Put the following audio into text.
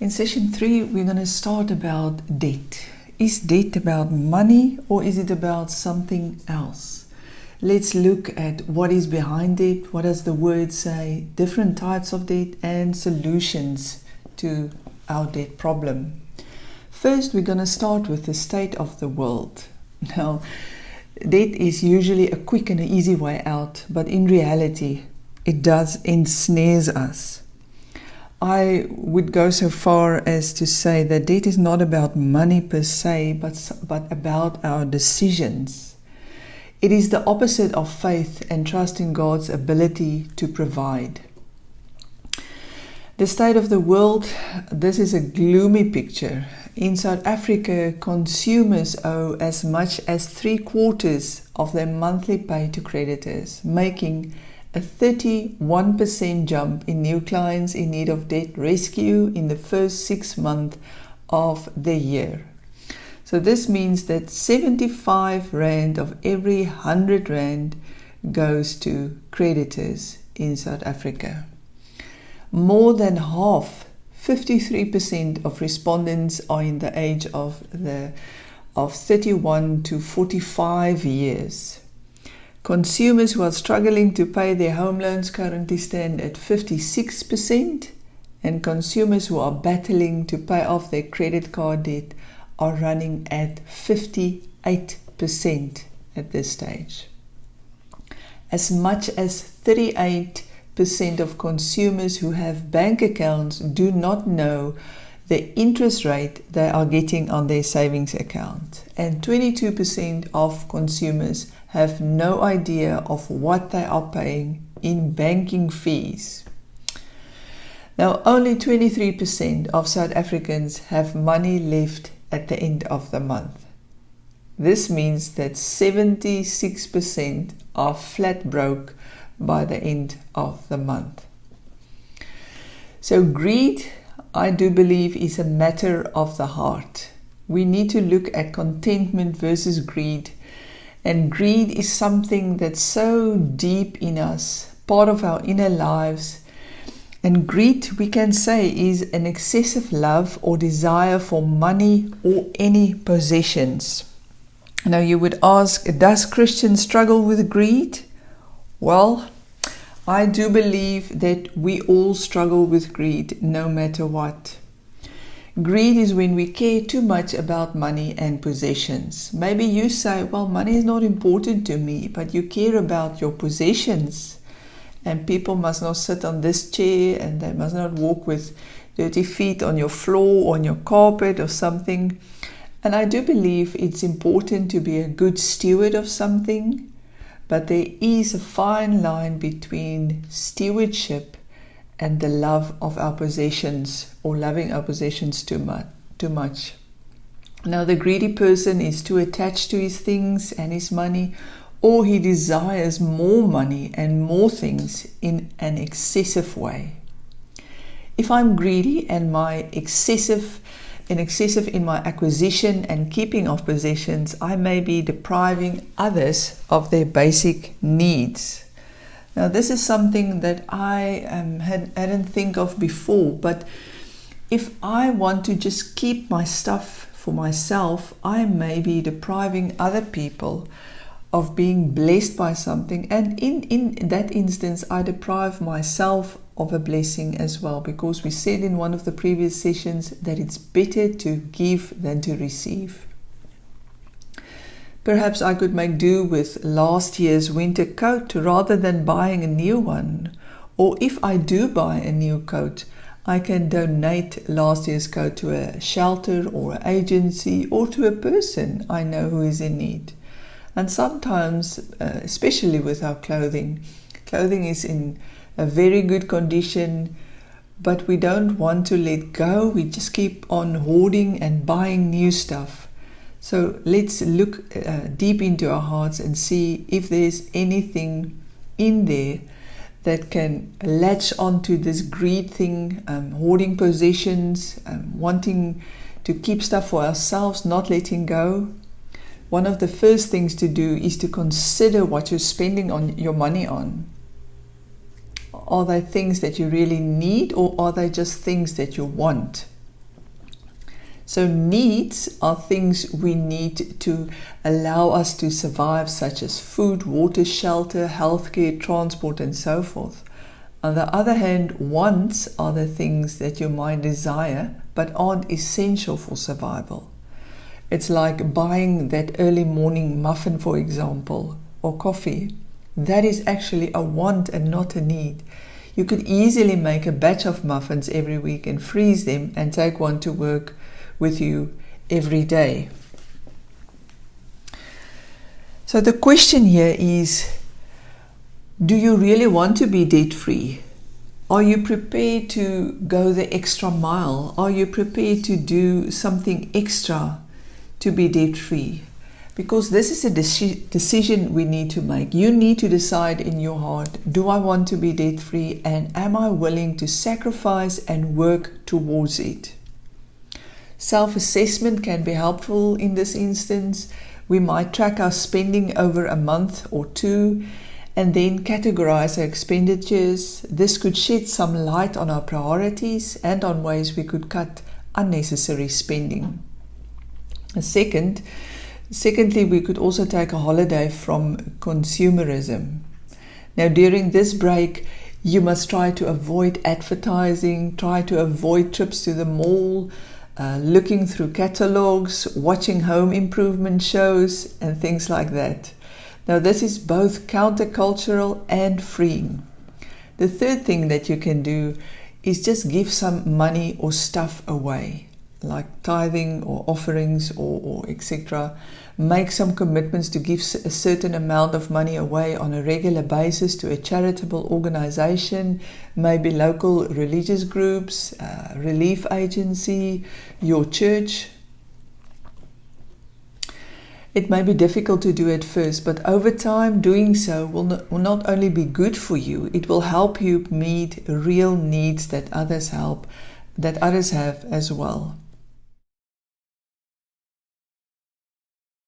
In session 3, we're going to start about debt. Is debt about money or is it about something else? Let's look at what is behind it, what does the word say, different types of debt and solutions to our debt problem. First, we're going to start with the state of the world. Now, debt is usually a quick and an easy way out, but in reality, it does ensnares us. I would go so far as to say that debt is not about money per se, but about our decisions. It is the opposite of faith and trust in God's ability to provide. The state of the world, this is a gloomy picture. In South Africa, consumers owe as much as 3/4 of their monthly pay to creditors, making a 31% jump in new clients in need of debt rescue in the first 6 months of the year. So this means that 75 Rand of every 100 Rand goes to creditors in South Africa. More than half, 53% of respondents are in the age of 31 to 45 years. Consumers who are struggling to pay their home loans currently stand at 56%, and consumers who are battling to pay off their credit card debt are running at 58% at this stage. As much as 38% of consumers who have bank accounts do not know the interest rate they are getting on their savings account, and 22% of consumers have no idea of what they are paying in banking fees. Now, only 23% of South Africans have money left at the end of the month. This means that 76% are flat broke by the end of the month. So greed, I do believe, is a matter of the heart. We need to look at contentment versus greed. And greed is something that's so deep in us, part of our inner lives. And greed, we can say, is an excessive love or desire for money or any possessions. Now you would ask, does Christians struggle with greed? Well, I do believe that we all struggle with greed, no matter what. Greed is when we care too much about money and possessions. Maybe you say, well, money is not important to me, but you care about your possessions. And people must not sit on this chair, and they must not walk with dirty feet on your floor or on your carpet or something. And I do believe it's important to be a good steward of something, but there is a fine line between stewardship and the love of our possessions, or loving our possessions too much. Now, the greedy person is too attached to his things and his money, or he desires more money and more things in an excessive way. If I'm greedy and excessive in my acquisition and keeping of possessions, I may be depriving others of their basic needs. Now, this is something that I hadn't think of before, but if I want to just keep my stuff for myself, I may be depriving other people of being blessed by something, and in that instance, I deprive myself of a blessing as well, because we said in one of the previous sessions that it's better to give than to receive. Perhaps I could make do with last year's winter coat rather than buying a new one. Or if I do buy a new coat, I can donate last year's coat to a shelter or an agency or to a person I know who is in need. And sometimes, especially with our clothing is in a very good condition, but we don't want to let go. We just keep on hoarding and buying new stuff. So let's look deep into our hearts and see if there's anything in there that can latch onto this greed thing, hoarding possessions, wanting to keep stuff for ourselves, not letting go. One of the first things to do is to consider what you're spending on your money on. Are they things that you really need, or are they just things that you want? So needs are things we need to allow us to survive, such as food, water, shelter, healthcare, transport, and so forth. On the other hand, wants are the things that you might desire but aren't essential for survival. It's like buying that early morning muffin, for example, or coffee. That is actually a want and not a need. You could easily make a batch of muffins every week and freeze them and take one to work with you every day. So the question here is, do you really want to be debt-free? Are you prepared to go the extra mile? Are you prepared to do something extra to be debt-free? Because this is a decision we need to make. You need to decide in your heart, do I want to be debt-free, and am I willing to sacrifice and work towards it? Self-assessment can be helpful in this instance. We might track our spending over a month or two and then categorize our expenditures. This could shed some light on our priorities and on ways we could cut unnecessary spending. Secondly, we could also take a holiday from consumerism. Now, during this break, you must try to avoid advertising, try to avoid trips to the mall, looking through catalogs, watching home improvement shows, and things like that. Now, this is both countercultural and freeing. The third thing that you can do is just give some money or stuff away, like tithing or offerings or etc. Make some commitments to give a certain amount of money away on a regular basis to a charitable organization, maybe local religious groups, relief agency, your church. It may be difficult to do at first, but over time doing so will not only be good for you, it will help you meet real needs that others have as well.